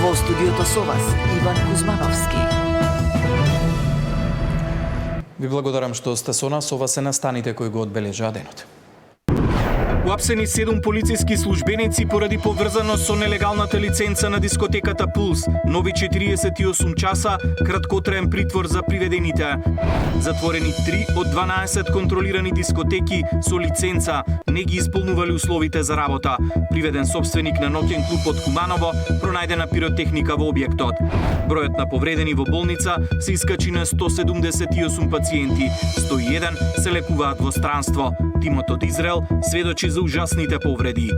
Во студиото со вас Иван Кузмановски. Ви благодарам што сте со нас. Ова се настаните кои го одбележаа денот. Уапсени 7 полициски службеници поради поврзаност со нелегалната лиценца на дискотеката Пулс. Нови 48 часа краткотраен притвор за приведените. Затворени 3 од 12 контролирани дискотеки со лиценца. Не ги исполнували условите за работа. Приведен собственик на ноќен клуб од Куманово, пронајдена пиротехника во објектот. Бројот на повредени во болница се искачи на 178 пациенти. 101 се лекуваат во странство. Тимот од Израел сведочи за ужасните повреди.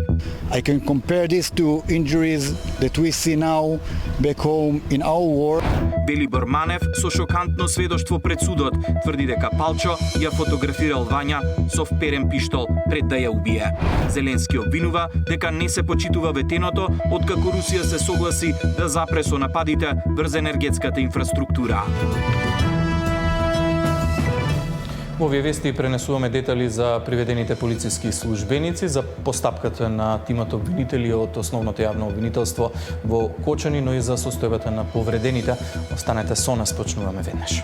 I can compare this to injuries that we see now back home in our war. Велибор Манев со шокантно сведоштво пред судот тврди дека Палчо ја фотографирал Вања со вперен пиштол пред да ја убие. Зеленски обвинува дека не се почитува ветеното откако Русија се согласи да запре со нападите врз енергетската инфраструктура. Во овие вести пренесуваме детали за приведените полициски службеници, за постапката на тимот обвинители од основното јавно обвинителство во Кочани, но и за состојбата на повредените. Останете со нас, почнуваме веднаш.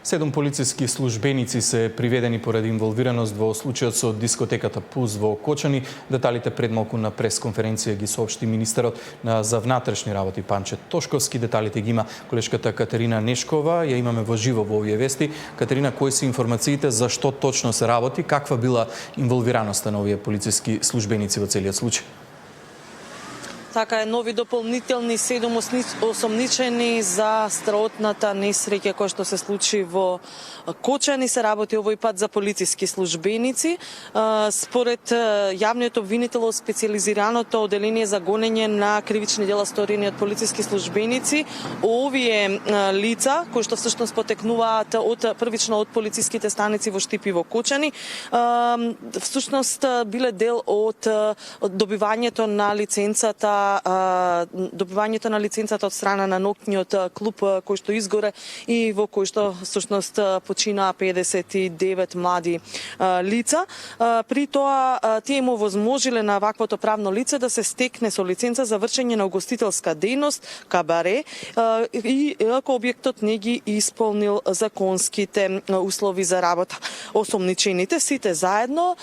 Седум полициски службеници се приведени поради инволвираност во случајот со дискотеката Пулс во Кочани. Деталите пред малку на пресконференција ги соопшти министерот за внатрешни работи Панче Тошковски. Деталите ги има колешката Катерина Нешкова. Ја имаме во живо во овие вести. Катерина, кои се информациите, за што точно се работи, каква била инволвираноста на овие полициски службеници во целиот случај? Така е, нови дополнителни 7 осомничени за страотната несреќа која што се случи во Кочани. Се работи овој пат за полициски службеници. Според јавниот обвинител од специјализираното оделение за гонење на кривични дела сторени од полициски службеници, овие лица кои што всушност потекнуваат првично од полициските станици во Штип и во Кочани, всушност биле дел од добивањето на лиценцата од страна на ноќниот клуб кој што изгоре и во кој што всушност починаа 59 млади лица. При тоа тие му возможиле на ваквото правно лице да се стекне со лиценца за вршење на угостителска дејност, кабаре, и ако објектот не ги исполнил законските услови за работа. Осомничените сите заедно,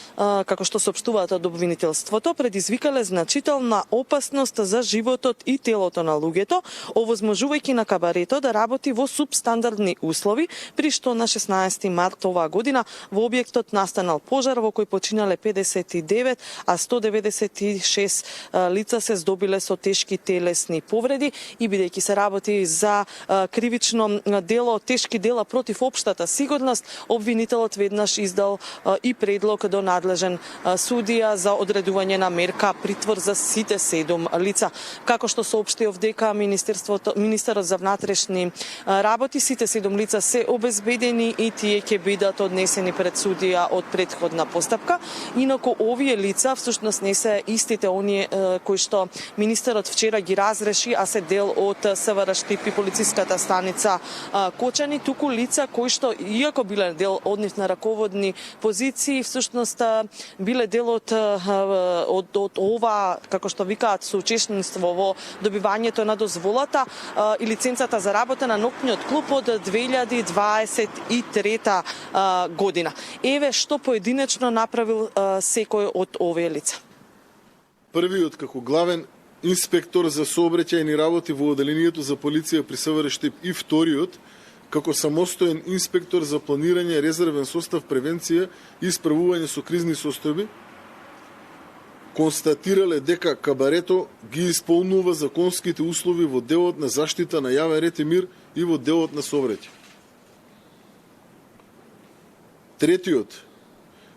како што соопштуваат од обвинителството, предизвикале значителна опасност за животот и телото на луѓето, овозможувајќи на кабарето да работи во субстандардни услови, при што на 16 март оваа година во објектот настанал пожар во кој починале 59, а 196 лица се здобиле со тешки телесни повреди, и бидејќи се работи за кривично дело, тешки дела против општата сигурност, обвинителот веднаш издал и предлог до надлежен судија за одредување на мерка притвор за сите 7 лица. Како што соопштиов дека министерот за внатрешни работи, сите 7 лица се обезбедени и тие ќе бидат однесени пред судија од претходна постапка. Инаку овие лица всушност не се истите оние кои што министерот вчера ги разреши, а се дел од СВР Штип и полициската станица Кочани, туку лица кои што иако биле дел од нив на раководни позиции, всушност биле дел од ова, како што викаат, соучественство во добивањето на дозволата и лиценцата за работа на ноќниот клуб од 2023 година. Еве што поединечно направил секој од овие лица. Првиот како главен инспектор за сообраќајни работи во оделението за полиција при СВР Штип, и вториот како самостоен инспектор за планирање, резервен состав, превенција и исправување со кризни состојби, констатирале дека кабарето ги исполнува законските услови во делот на заштита на јавен ред и мир и во делот на сообраќај. Третиот,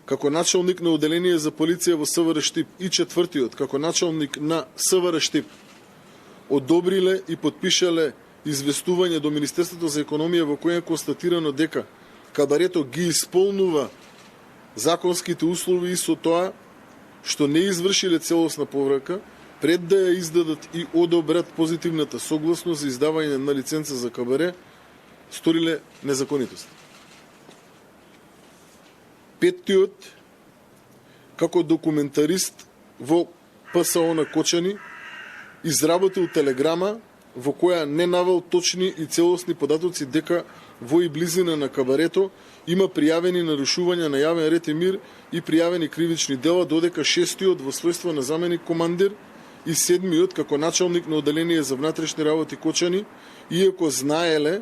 како началник на оделение за полиција во СВР Штип, и четвртиот, како началник на СВР Штип, одобриле и подпишале известување до Министерството за економија во кој е констатирано дека кабарето ги исполнува законските услови и со тоа што не извршиле целосна поврака, пред да ја издадат и одобрат позитивната согласност за издавање на лиценца за кабаре, сториле незаконитост. Петтиот како документарист во ПСО на Кочани изработил телеграма во која не навел точни и целосни податоци дека во и близина на кабарето има пријавени нарушувања на јавен ред и мир и пријавени кривични дела, додека шестиот во својство на заменик командир и седмиот како началник на оделение за внатрешни работи Кочани, иако знаеле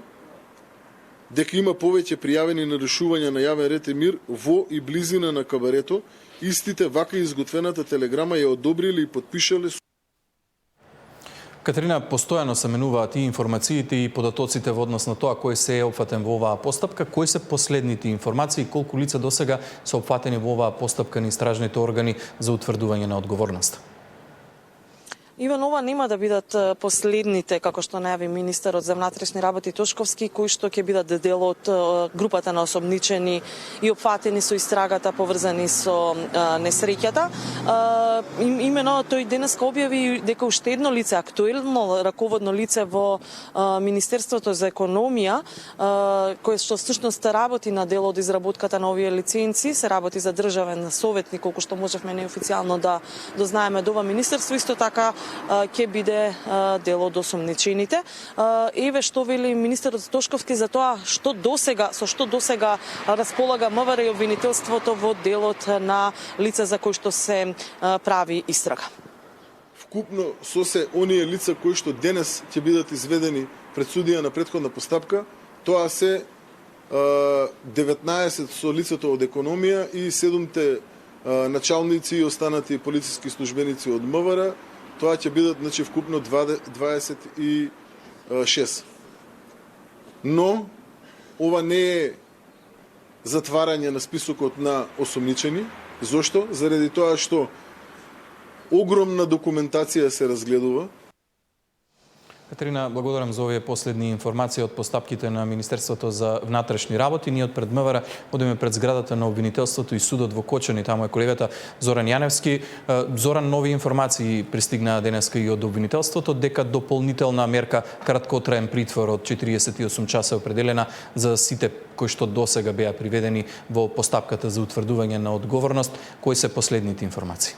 дека има повеќе пријавени нарушувања на јавен ред и мир во и близина на кабарето, истите вака изготвената телеграма ја одобриле и подпишале. Катерина, постојано се менуваат и информациите и податоците во однос на тоа кој се е опфатен во оваа постапка. Кои се последните информации, колку лица досега се опфатени во оваа постапка на истражните органи за утврдување на одговорност? Иван, ова нема да бидат последните, како што најави министерот за внатрешни работи Тошковски, кои што ќе бидат дел од групата на осомничени и опфатени со истрагата поврзани со несреќата. Имено тој денеска објави дека уште едно лице, актуелно раководно лице во Министерството за економија, кое што всушност работи на дел од изработката на овие лиценци, се работи за државен советник, колку што можевме неофицијално да дознаеме до ова министерство, исто така ќе биде дел од осомничените. Еве што вели министерот Тошковски за тоа што досега располага МВР и обвинителството во делот на лица за кои што се прави истрага. Вкупно со се оние лица кои што денес ќе бидат изведени пред судија на претходна постапка, тоа се 19 со лицето од економија и 7 началници и останати полициски службеници од МВР. Тоа ќе бидат, значи, вкупно 26. Но, ова не е затварање на списокот на осомничени. Зошто? Заради тоа што огромна документација се разгледува. Катерина, благодарам за овие последни информации од постапките на Министерството за внатрешни работи. Ние од пред МВР одиме пред зградата на обвинителството и судот во Кочани. Таму е колегата Зоран Јаневски. Зоран, нови информации пристигнаа денеска и од обвинителството дека дополнителна мерка краткотраен притвор од 48 часа определена за сите кои што досега беа приведени во постапката за утврдување на одговорност. Кои се последните информации?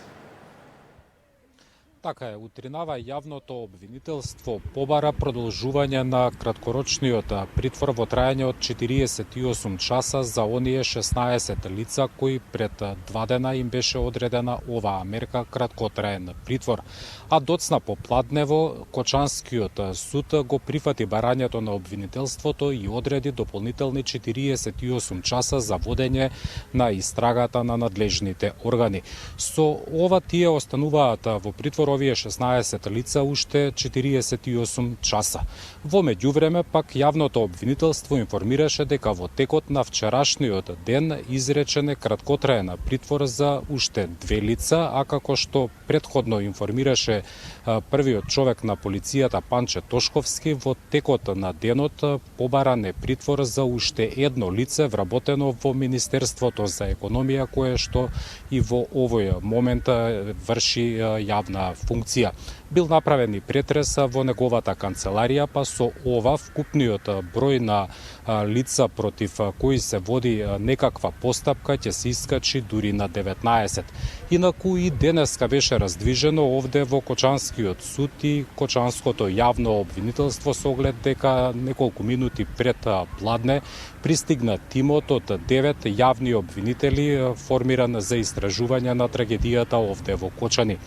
Така е, утринава јавното обвинителство побара продолжување на краткорочниот притвор во трајање од 48 часа за оние 16 лица кои пред 2 дена им беше одредена оваа мерка краткотраен притвор. А доцна попладнево Кочанскиот суд го прифати барањето на обвинителството и одреди дополнителни 48 часа за водење на истрагата на надлежните органи. Со ова тие остануваат во притвор овие 16 лица уште 48 часа. Во меѓувреме пак јавното обвинителство информираше дека во текот на вчерашниот ден изречен краткотраен притвор за уште 2 лица, а како што претходно информираше првиот човек на полицијата Панче Тошковски, во текот на денот побаран е притвор за уште едно лице вработено во Министерството за економија, кое што и во овој момент врши јавна функција. Бил направен и претрес во неговата канцеларија, па со ова вкупниот број на лица против кои се води некаква постапка ќе се искачи дури на 19. Инаку и денеска беше раздвижено овде во Кочанскиот суд и Кочанското јавно обвинителство со оглед дека неколку минути пред пладне пристигна тимот од 9 јавни обвинители формиран за истражување на трагедијата овде во Кочани.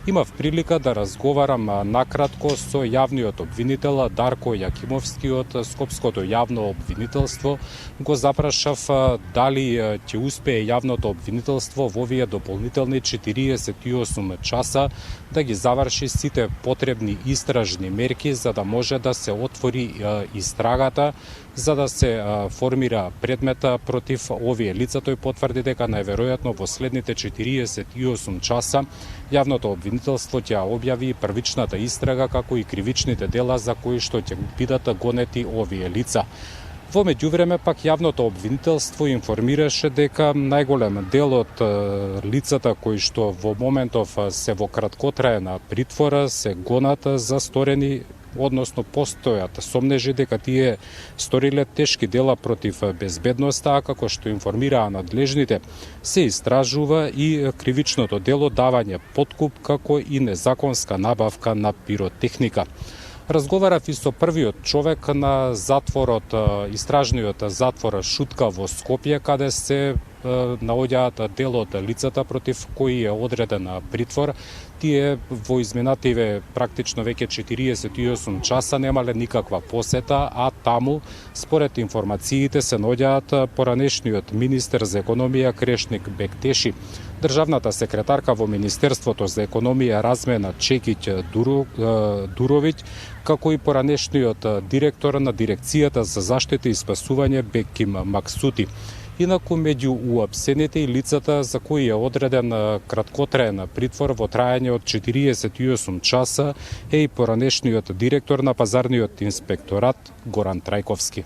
Имав прилика да разговарам накратко со јавниот обвинител Дарко Јакимовски од Скопското јавно обвинителство. Го запрашав дали ќе успее јавното обвинителство во овие дополнителни 48 часа да ги заврши сите потребни истражни мерки за да може да се отвори истрагата, за да се формира предмета против овие лица. Тој потврди дека најверојатно во следните 48 часа јавното обвинителство ќе објави првичната истрага како и кривичните дела за кои што ќе бидат гонети овие лица. Во меѓувреме пак јавното обвинителство информираше дека најголем дел од лицата кои што во моментов се во краткотраена притвора се гонат за сторени односно постојат сомнежи дека тие сториле тешки дела против безбедноста, а како што информираа надлежните, се истражува и кривичното дело давање подкуп како и незаконска набавка на пиротехника. Разговарав и со првиот човек на затворот, истражниот затвор Шутка во Скопје, каде се наоѓаат дел од лицата против кои е одреден притвор. Тие во изминативе практично веќе 48 часа немале никаква посета, а таму, според информациите, се наоѓаат поранешниот министер за економија Крешник Бектеши, државната секретарка во Министерството за економија Размена Чекиќ Дуровиќ, како и поранешниот директор на Дирекцијата за заштита и спасување Беким Максути. Инаку меѓу уапсените и лицата за кои е одреден краткотраен притвор во трајање од 48 часа е и поранешниот директор на пазарниот инспекторат Горан Трајковски.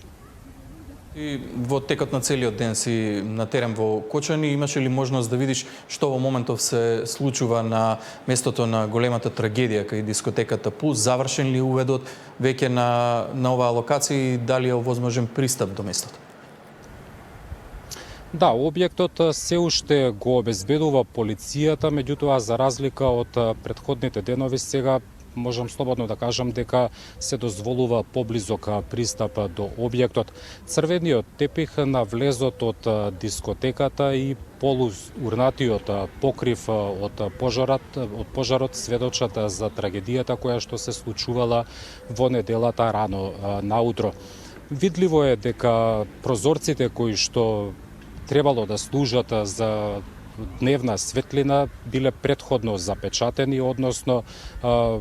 И во текот на целиот ден си на терен во Кочани, имаше ли можност да видиш што во моментов се случува на местото на големата трагедија кај дискотеката Пулс? Завршен ли уведот веќе на оваа локација и дали е овозможен пристап до местото? Да, објектот се уште го обезбедува полицијата, меѓутоа за разлика од претходните денови сега можам слободно да кажам дека се дозволува поблизок пристап до објектот. Црвениот тепих на влезот од дискотеката и полуурнатиот покрив од пожарот сведочат за трагедијата која што се случувала во неделата рано наутро. Видливо е дека прозорците кои што требало да служат за дневна светлина биле претходно запечатени, односно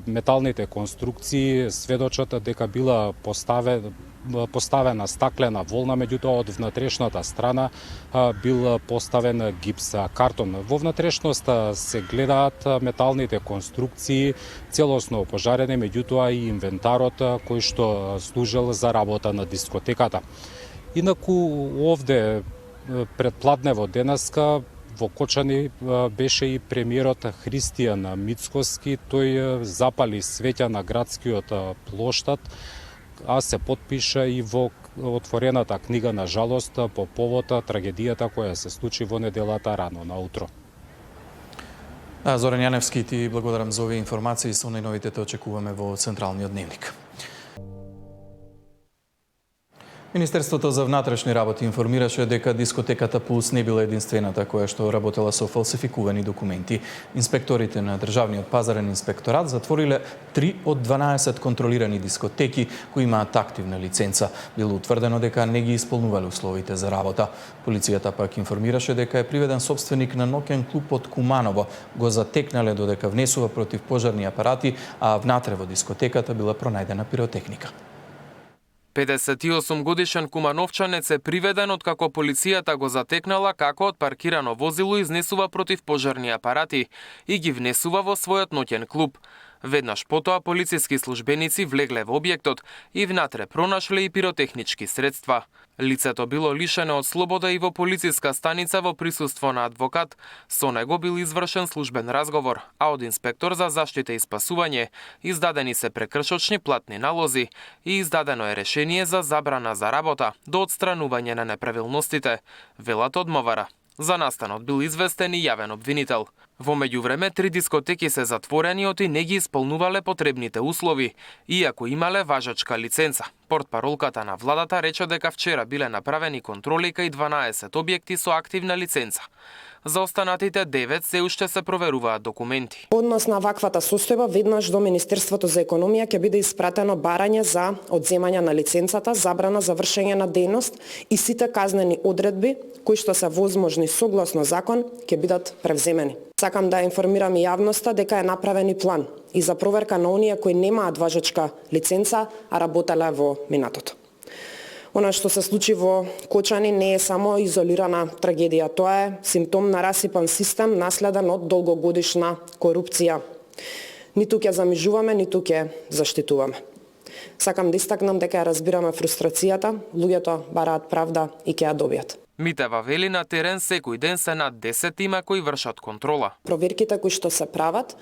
металните конструкции сведочат дека била поставена стаклена волна, меѓутоа од внатрешната страна бил поставен гипс картон. Во внатрешноста се гледаат металните конструкции целосно опожарени, меѓутоа и инвентарот кој што служел за работа на дискотеката. Инаку овде пред пладнево денеска во Кочани беше и премиерот Христијан Мицкоски. Тој запали свеќа на градскиот плоштад, а се потпиша и во отворената книга на жалост по повод трагедијата која се случи во неделата рано наутро. Зоран Јаневски, ти благодарам за овие информации. Со најновите те очекуваме во Централниот дневник. Министерството за внатрешни работи информираше дека дискотеката Пулс не била единствената која што работела со фалсификувани документи. Инспекторите на Државниот пазарен инспекторат затвориле 3 од 12 контролирани дискотеки кои имаат активна лиценца. Било утврдено дека не ги исполнувале условите за работа. Полицијата пак информираше дека е приведен собственик на ноќен клуб од Куманово. Го затекнале додека внесува против пожарни апарати, а внатре во дискотеката била пронајдена пиротехника. 58 годишен кумановчанец е приведен откако полицијата го затекнала како од паркирано возило изнесува против пожарни апарати и ги внесува во својот ноќен клуб. Веднаш потоа полициски службеници влегле во објектот и внатре пронашле и пиротехнички средства. Лицето било лишено од слобода и во полициска станица во присуство на адвокат. Со него бил извршен службен разговор, а од инспектор за заштита и спасување издадени се прекршочни платни налози и издадено е решение за забрана за работа до отстранување на неправилностите, велат од МВР. За настанот бил известен и јавен обвинител. Во меѓувреме, 3 дискотеки се затворени оти не ги исполнувале потребните услови, иако имале важачка лиценца. Портпаролката на владата рече дека вчера биле направени контроли кај 12 објекти со активна лиценца. За останатите 9 се уште се проверуваат документи. Однос на ваквата состојба веднаш до Министерството за економија ќе биде испратено барање за одземање на лиценцата, забрана за вршење на дејност и сите казнени одредби кои што се возможни согласно закон ќе бидат превземени. Сакам да информирам и јавноста дека е направен и план и за проверка на оние кои немаат важачка лиценца, а работеле во минатото. Она што се случи во Кочани не е само изолирана трагедија, тоа е симптом на расипан систем наследен од долгогодишна корупција. Ниту ќе замижуваме, ниту ќе заштитуваме. Сакам да истакнам дека ја разбираме фрустрацијата, луѓето бараат правда и ќе ја добијат. Митева вели на терен секој ден се над 10 тима кои вршат контрола. Проверките кои што се прават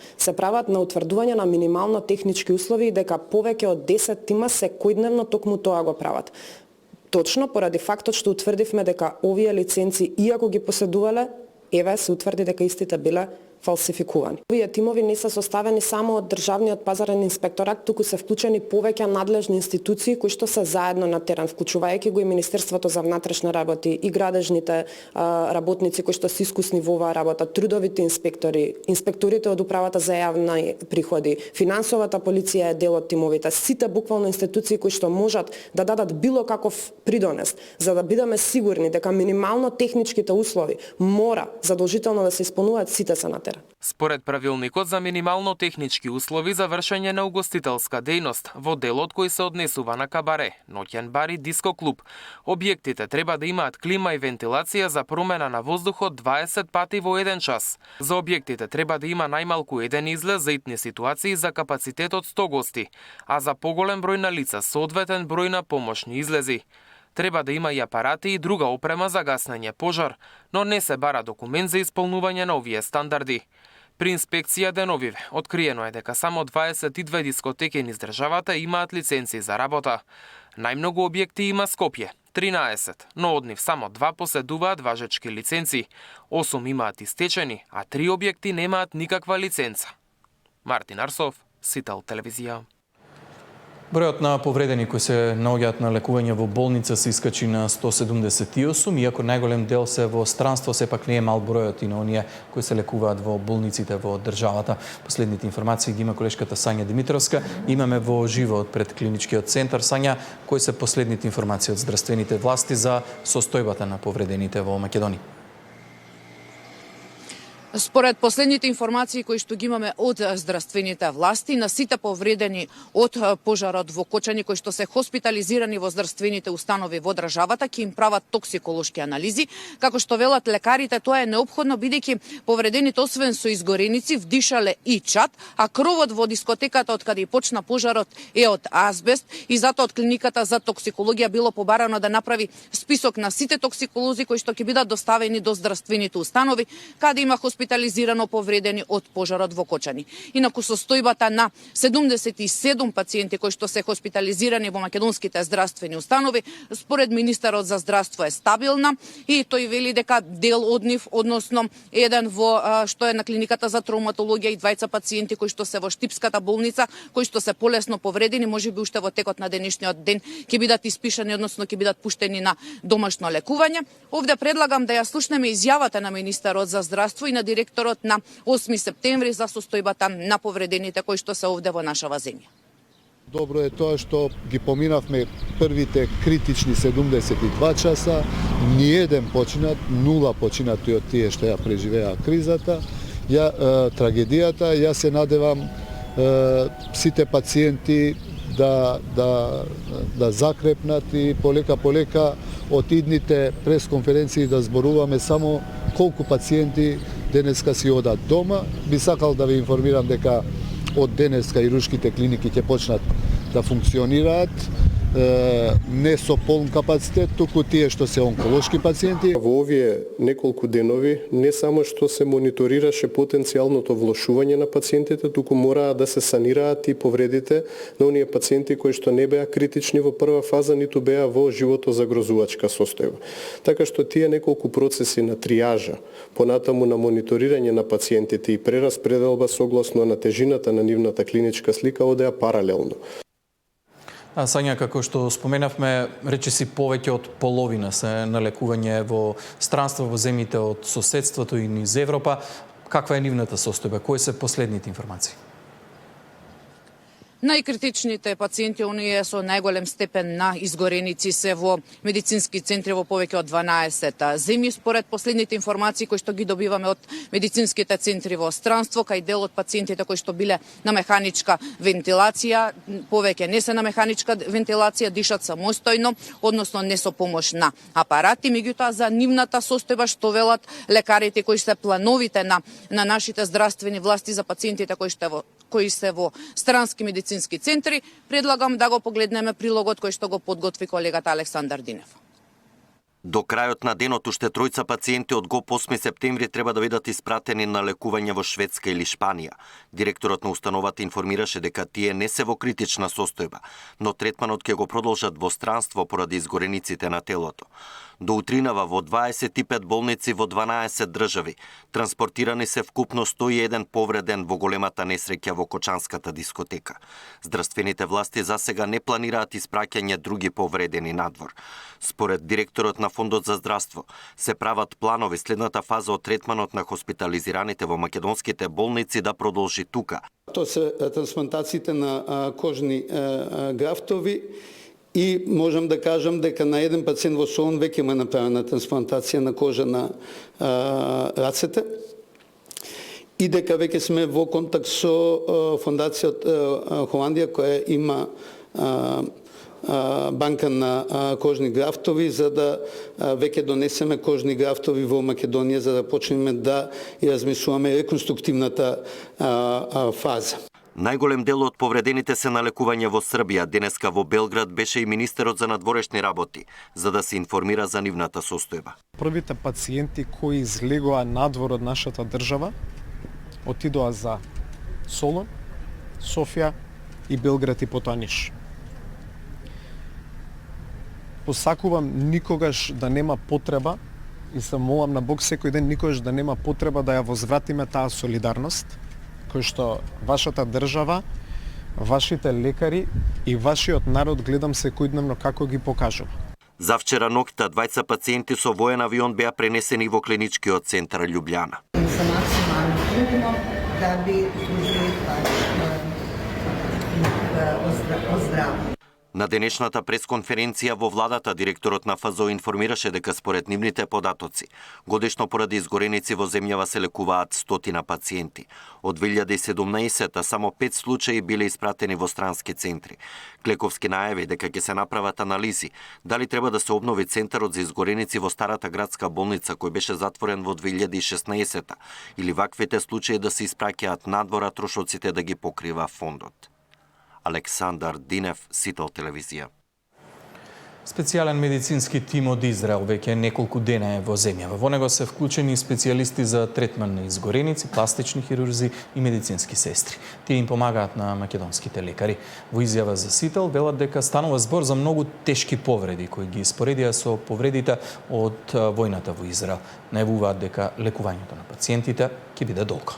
на утврдување на минимално технички услови и дека повеќе од 10 тима секојдневно токму тоа го прават. Точно поради фактот што утврдивме дека овие лиценци, иако ги поседувале, се утврди дека истите биле фалсификувани. Овие тимови не се составени само од Државниот пазарен инспекторат, туку се вклучени повеќе надлежни институции кои што се заедно на терен, вклучувајќи го и Министерството за внатрешни работи, и градежните работници кои што се искусни во оваа работа, трудовите инспектори, инспекторите од управата за јавни приходи, финансовата полиција е дел од тимовите, сите буквално институции кои што можат да дадат било каков придонес, за да бидеме сигурни дека минимално техничките услови мора задолжително да се исполнуваат, сите се на терен. Според правилникот за минимално технички услови за вршење на угостителска дејност во делот кој се однесува на кабаре, ноќен бар и диско клуб, објектите треба да имаат клима и вентилација за промена на воздухот 20 пати во еден час. За објектите треба да има најмалку еден излез за итни ситуации за капацитет од 100 гости, а за поголем број на лица соодветен број на помошни излези. Треба да има и апарати и друга опрема за гаснење пожар, но не се бара документ за исполнување на овие стандарди. При инспекција деновиве откриено е дека само 22 дискотеки низ државата имаат лиценци за работа. Најмногу објекти има Скопје, 13, но од нив само 2 поседуваат важечки лиценци, 8 имаат истечени, а 3 објекти немаат никаква лиценца. Мартин Арсов, Сител телевизија. Бројот на повредени кои се наоѓаат на лекување во болница се искачи на 178, иако најголем дел се во странство, сепак не е мал бројот и на оние кои се лекуваат во болниците во државата. Последните информации ги има колешката Сања Димитровска. Имаме во живо од пред клиничкиот центар. Сања, кои се последните информации од здравствените власти за состојбата на повредените во Македонија? Според последните информации кои што ги имаме од здравствените власти, на сите повредени од пожарот во Кочани кои што се хоспитализирани во здравствените установи во државата, ќе им прават токсиколошки анализи. Како што велат лекарите, тоа е неопходно бидејќи повредените освен со изгореници вдишале и чад, а кровот во дискотеката од каде почна пожарот е од азбест и затоа од клиниката за токсикологија било побарано да направи список на сите токсиколози кои што ќе бидат доставени до здравствените установи каде има хоспитализирано повредени од пожарот во Кочани. Инаку состојбата на 77 пациенти кои што се хоспитализирани во македонските здравствени установи, според министерот за здравство е стабилна и тој вели дека дел од нив, односно еден во што е на клиниката за травматологија и двајца пациенти кои што се во Штипската болница, кои што се полесно повредени, можеби уште во текот на денешниот ден ќе бидат испишани, односно ќе бидат пуштени на домашно лекување. Овде предлагам да ја слушнеме изјавата на министерот за здравство и на директорот на 8 септември за состојбата на повредените кои што се овде во нашава земја. Добро е тоа што ги поминавме првите критични 72 часа, ни еден починат, нула починати од тие што ја преживеа кризата, трагедијата. Јас се надевам сите пациенти да закрепнат и полека од идните пресконференции да зборуваме само колку пациенти денеска си одат дома. Би сакал да ви информирам дека од денеска и рушките клиники ќе почнат да функционираат не со полн капацитет, туку тие што се онколошки пациенти. Во овие неколку денови не само што се мониторираше потенцијалното влошување на пациентите, туку мораа да се санираат и повредите на оние пациенти кои што не беа критични во прва фаза, ниту беа во животозагрозувачка состојба. Така што тие неколку процеси на триажа, понатаму на мониторирање на пациентите и прераспределба согласно на тежината на нивната клиничка слика одеа паралелно. А Сања, како што споменавме, речиси повеќе од половина се на лекување во странство во земјите од соседството и низ Европа. Каква е нивната состојба? Кои се последните информации? Најкритичните пациенти, оние со најголем степен на изгореници, се во медицински центри во повеќе од 12 земји. Според последните информации кои што ги добиваме од медицинските центри во странство, кај дел од пациентите кои што биле на механичка вентилација, повеќе не се на механичка вентилација, дишат самостојно, односно не со помош на апарати. Меѓутоа, за нивната состојба што велат лекарите кои се плановите на нашите здравствени власти за пациентите кои се во странски медицински центри, предлагам да го погледнеме прилогот кој што го подготви колегата Александар Динев. До крајот на денот уште тројца пациенти од ГОП 8 септември треба да бидат испратени на лекување во Шведска или Шпанија. Директорот на установата информираше дека тие не се во критична состојба, но третманот ќе го продолжат во странство поради изгорениците на телото. До утринава во 25 болници во 12 држави транспортирани се вкупно 101 повреден во големата несреќа во Кочанската дискотека. Здравствените власти засега не планираат испраќање други повредени надвор. Според директорот на Фондот за здравство, се прават планови следната фаза од третманот на хоспитализираните во македонските болници да продолжи тука. Тоа се трансплантациите на кожни графтови и можам да кажам дека на еден пациент во Солун веќе има направена трансплантација на кожа на рацете и дека веќе сме во контакт со фондацијата Холандија која има банка на кожни графтови за да веќе донесеме кожни графтови во Македонија за да почнеме да ја размислуваме реконструктивната фаза. Најголем дел од повредените се на лекување во Србија. Денеска во Белград беше и министерот за надворешни работи, за да се информира за нивната состојба. Првите пациенти кои излегоа надвор од нашата држава отидоа за Солун, Софија и Белград и потоа Ниш. Посакувам никогаш да нема потреба и се молам на Бог секој ден никогаш да нема потреба да ја возвратиме таа солидарност кој што вашата држава, вашите лекари и вашиот народ гледам секојдневно како ги покажува. Завчера ноќта двајца пациенти со воен авион беа пренесени во клиничкиот центар Љубљана. Са максимално трудно да би служили оздравување. На денешната пресконференција во владата директорот на ФЗО информираше дека според нивните податоци годишно поради изгореници во земјава се лекуваат 100 пациенти. Од 2017 само 5 случаи биле испратени во странски центри. Клековски најави дека ќе се направат анализи дали треба да се обнови центарот за изгореници во старата градска болница кој беше затворен во 2016 или ваквите случаи да се испраќаат надвора трошоците да ги покрива фондот. Александар Динев, Сител телевизија. Специјален медицински тим од Израел веќе неколку дена е во земјава. Во него се вклучени специјалисти за третман на изгореници, пластични хирурзи и медицински сестри. Тие им помагаат на македонските лекари. Во изјава за Сител велат дека станува збор за многу тешки повреди кои ги споредија со повредите од војната во Израел. Најавуваат дека лекувањето на пациентите ќе биде долго.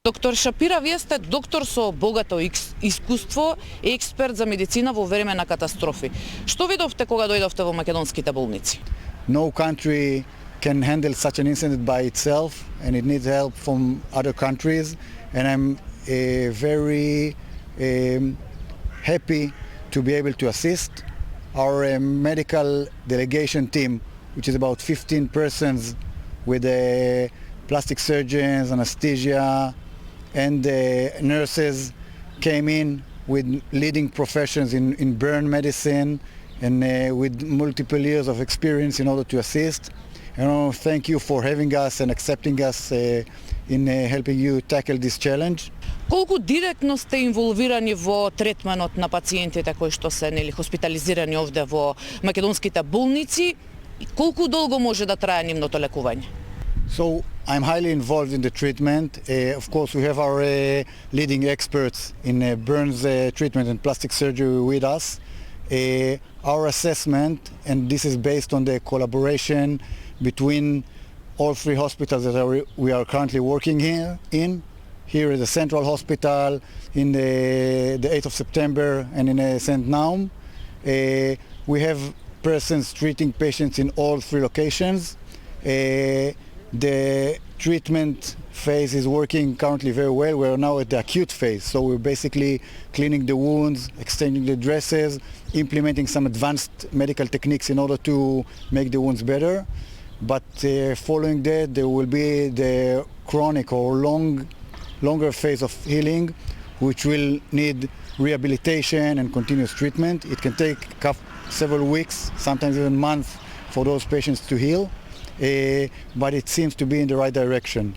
Доктор Шапира, вие сте доктор со богато искуство и експерт за медицина во време на катастрофи. Што видовте кога дојдовте во македонските болници? No country can handle such an incident by itself and it needs help from other countries and I'm very happy to be able to assist. Our medical delegation team, which is about 15 persons with plastic surgeons, anesthesia, and nurses came in with leading professions in burn medicine and with multiple years of experience in order to assist. And thank you for having us and accepting us in helping you tackle this challenge. Колку директно сте инволвирани во третманот на пациентите кои што се хоспитализирани овде во македонските болници? Колку долго може да трае нивното лекување? So I'm highly involved in the treatment. Of course, we have our leading experts in burns treatment and plastic surgery with us. Our assessment, and this is based on the collaboration between all three hospitals that we are currently working here at the Central Hospital, in the 8th of September, and in St. Naum. We have persons treating patients in all three locations. The treatment phase is working currently very well. We're now at the acute phase, so we're basically cleaning the wounds, exchanging the dresses, implementing some advanced medical techniques in order to make the wounds better. But following that, there will be the chronic or longer phase of healing, which will need rehabilitation and continuous treatment. It can take several weeks, sometimes even months, for those patients to heal. But it seems to be in the right direction.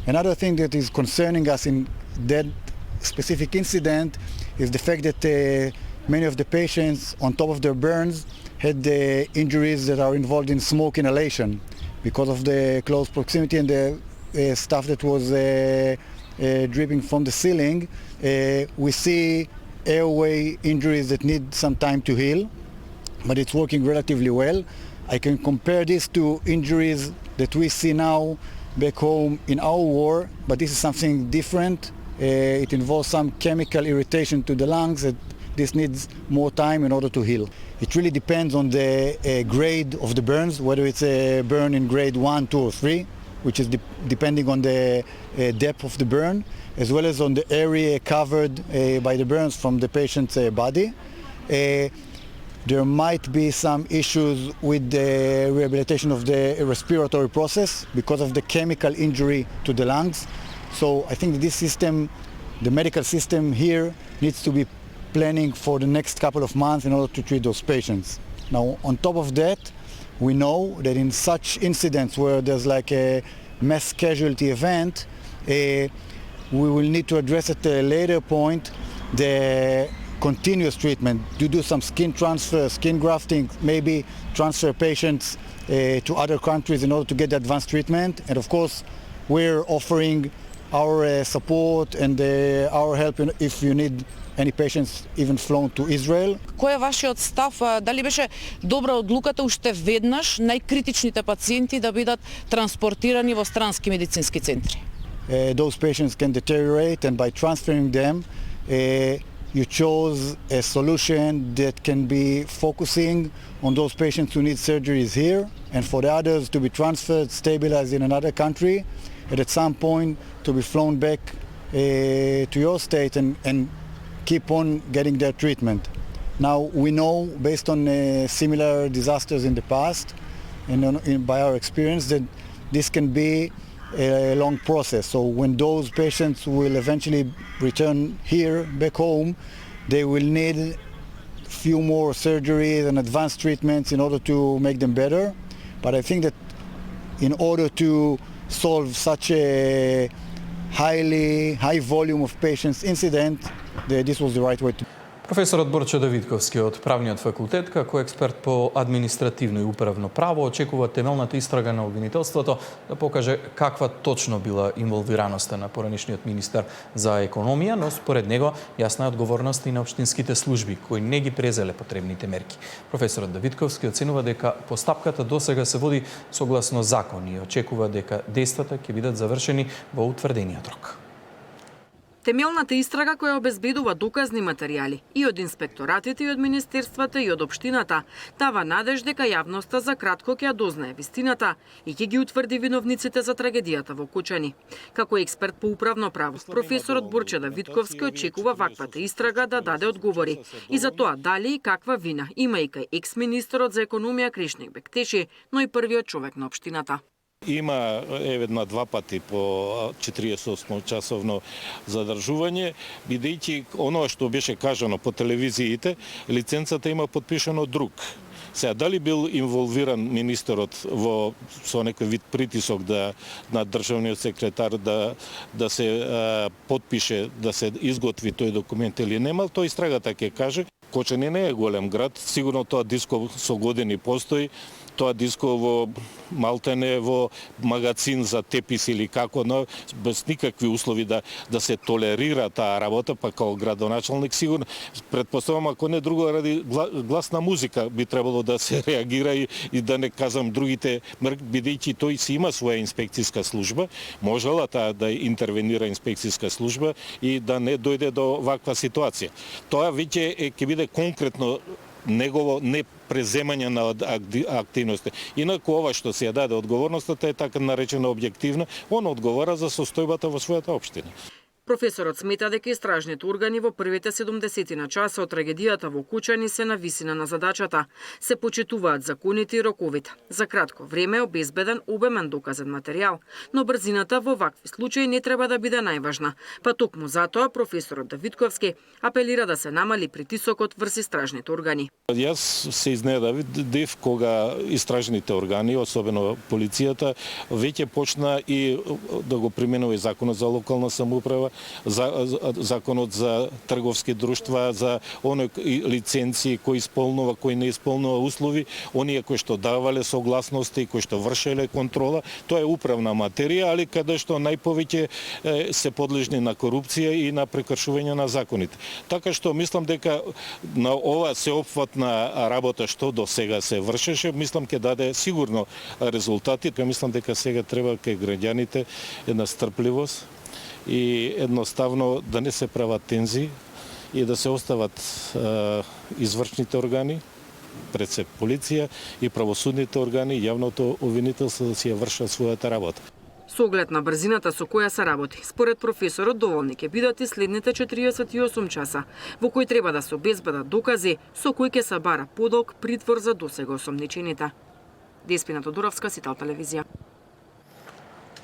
Another thing that is concerning us in that specific incident is the fact that many of the patients, on top of their burns, had the injuries that are involved in smoke inhalation because of the close proximity and the stuff that was dripping from the ceiling. We see airway injuries that need some time to heal, but it's working relatively well. I can compare this to injuries that we see now back home in our war, but this is something different. It involves some chemical irritation to the lungs that this needs more time in order to heal. It really depends on the grade of the burns, whether it's a burn in grade 1, 2 or 3, which is depending on the depth of the burn, as well as on the area covered by the burns from the patient's body. There might be some issues with the rehabilitation of the respiratory process because of the chemical injury to the lungs. So I think that this system, the medical system here, needs to be planning for the next couple of months in order to treat those patients. Now, on top of that, we know that in such incidents where there's like a mass casualty event, we will need to address at a later point the continuous treatment, to do some skin transfer, skin grafting, maybe transfer patients to other countries in order to get advanced treatment. And of course, we're offering our support and our help if you need any patients even flown to Israel. Кој е вашиот став? Дали беше добра одлуката уште веднаш најкритичните пациенти да бидат транспортирани во странски медицински центри? Those patients can deteriorate, and by transferring them, you chose a solution that can be focusing on those patients who need surgeries here, and for the others to be transferred, stabilized in another country, and at some point to be flown back to your state and keep on getting their treatment. Now, we know, based on similar disasters in the past, and by our experience, that this can be a long process. So when those patients will eventually return here, back home, they will need few more surgeries and advanced treatments in order to make them better. But I think that in order to solve such a high volume of patients incident, this was the right way to. Професорот Борчо Давидковски од Правниот факултет, како експерт по административно и управно право, очекува темелната истрага на обвинителството да покаже каква точно била инволвираноста на поранишниот министер за економија, но според него јасна е одговорност и на општинските служби кои не ги презеле потребните мерки. Професорот Давидковски оценува дека постапката досега се води согласно закон и очекува дека дејствата ќе бидат завршени во утврдениот рок. Темелната истрага која обезбедува доказни материјали и од инспекторатите, и од министерствата, и од општината, дава надеж дека јавноста за кратко ќе ја дознае вистината и ќе ги утврди виновниците за трагедијата во Кочани. Како експерт по управно право, професорот Борчо Давидковски очекува ваквата истрага да даде одговори и за тоа дали и каква вина има и кај екс-министерот за економија Кришник Бектеши, но и првиот човек на општината. Има еведна два пати по 48-часовно задржување, бидејќи оно што беше кажано по телевизиите, лиценцата има подпишано друг. Сега, дали бил инволвиран министерот со некој вид притисок на државниот секретар да се подпише, да се изготви тој документ или нема, тој истрагата ќе каже. Кочани не е голем град, сигурно тоа диско со години постои, тоа диско во малтене во магазин за тепис или како, но без никакви услови да се толерира таа работа, па како градоначалник сигурно, предпоставам, ако не друго ради гласна музика би требало да се реагира и да не казам другите, бидејќи тој си има своја инспекцијска служба, можела таа да интервенира инспекцијска служба и да не дојде до ваква ситуација. Тоа веќе ќе биде конкретно негово непреземање на активности. Инаку ова што се ја даде одговорноста е така наречена објективна, он одговара за состојбата во својата општина. Професорот смета дека истражните органи во првите 70 часа од трагедијата во Кучани се на висина на задачата. Се почитуваат законите и роковите. За кратко време е обезбеден обемен доказен материјал, но брзината во вакви случаи не треба да биде најважна. Па токму затоа професорот Давидковски апелира да се намали притисокот врз истражните органи. Јас се изненадив кога истражните органи, особено полицијата, веќе почна и да го применува и законот за локална самоуправа, законот за трговски друштва, за оној лиценци кои исполнува, кои не исполнува услови, оние кои што давале согласности, кои што вршеле контрола, тоа е управна материја, али каде што најповеќе се подлежни на корупција и на прекршување на законите. Така што мислам дека на ова сеопфатна работа што до сега се вршеше, мислам ќе даде сигурно резултати. Мислам дека сега треба кај граѓаните една стрпливост и едноставно да не се прават тензии и да се остават извршните органи, пред се полиција и правосудните органи, јавното обвинителство да си ја вршат својата работа. Со оглед на брзината со која се работи, според професорот доволни ќе бидат и следните 48 часа, во кои треба да се обезбедат докази со кои ќе се бара подолг притвор за досега осомничените. Деспина Тодоровска, Сител телевизија.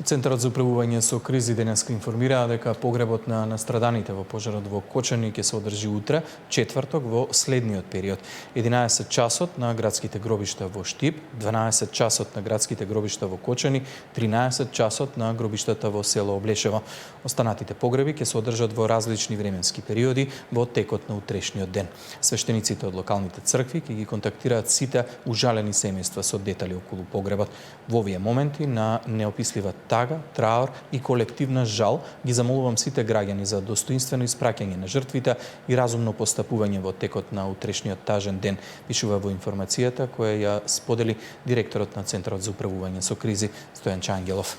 Центарот за управување со кризи денеска информираа дека погребот на настраданите во пожарот во Кочани ќе се одржи утре, четврток, во следниот период. 11 часот на градските гробишта во Штип, 12 часот на градските гробишта во Кочани, 13 часот на гробиштата во село Облешево. Останатите погреби ќе се одржат во различни временски периоди во текот на утрешниот ден. Свештениците од локалните цркви ќе ги контактираат сите ужалени семејства со детали околу погребот. Во овие моменти на неопислива тага, траор и колективна жал ги замолувам сите граѓани за достоинствено испраќање на жртвите и разумно постапување во текот на утрешниот тажен ден, пишува во информацијата која ја сподели директорот на Центарот за управување со кризи Стојан Чангелов.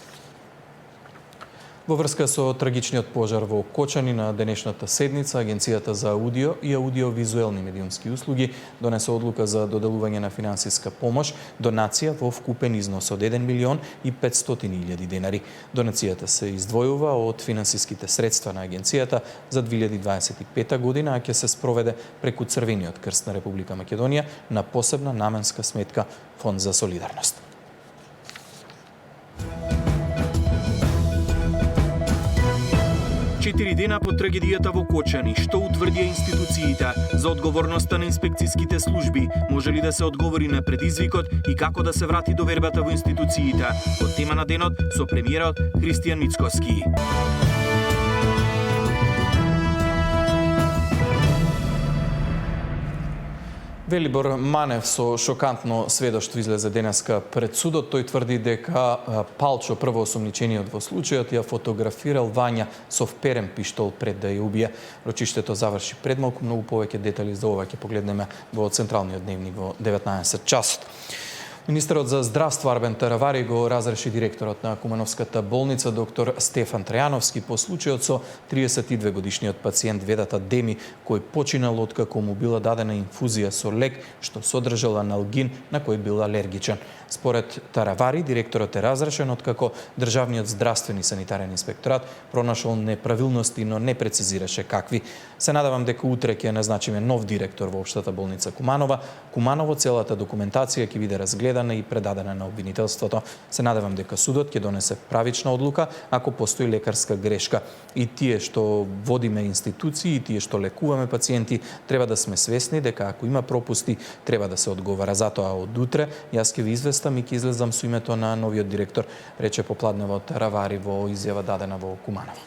Во врска со трагичниот пожар во Кочани на денешната седница, Агенцијата за аудио и аудиовизуелни медиумски услуги донесе одлука за доделување на финансиска помош, донација во вкупен износ од 1.500.000 денари. Донацијата се издвојува од финансиските средства на Агенцијата за 2025 година, а ќе се спроведе преку Црвениот крст на Република Македонија на посебна наменска сметка Фонд за солидарност. Четири дена по трагедијата во Кочани, што утврдија институциите за одговорноста на инспекцијските служби, може ли да се одговори на предизвикот и како да се врати довербата во институциите? Од тема на денот со премиерот Христијан Мицкоски. Велибор Манев со шокантно сведоштво излезе денеска пред судот. Тој тврди дека Палчо, првоосомничениот во случајот, ја фотографирал Вања со вперен пиштол пред да ја убие. Рочиштето заврши пред малку, многу повеќе детали за ова ќе погледнеме во централниот дневник во 19 часот. Министерот за здравство Арбен Таравари го разреши директорот на Кумановската болница доктор Стефан Трајановски по случајот со 32 годишниот пациент Ведата Деми, кој починал откако му била дадена инфузија со лек што содржал аналгин на кој бил алергичен. Според Таравари, директорот е разрешен откако Државниот здравствен и санитарен инспекторат пронашол неправилности, но не прецизираше какви. Се надевам дека утре ќе назначиме нов директор во Општата болница Куманово, целата документација ќе биде разгледана и предадена на обвинителството. Се надевам дека судот ќе донесе правична одлука ако постои лекарска грешка. И тие што водиме институции, и тие што лекуваме пациенти, треба да сме свесни дека ако има пропусти, треба да се одговара. Затоа од утре јас ќе ви известам и ќе излезам со името на новиот директор, рече попладнево Таравари во изјава дадена во Куманово.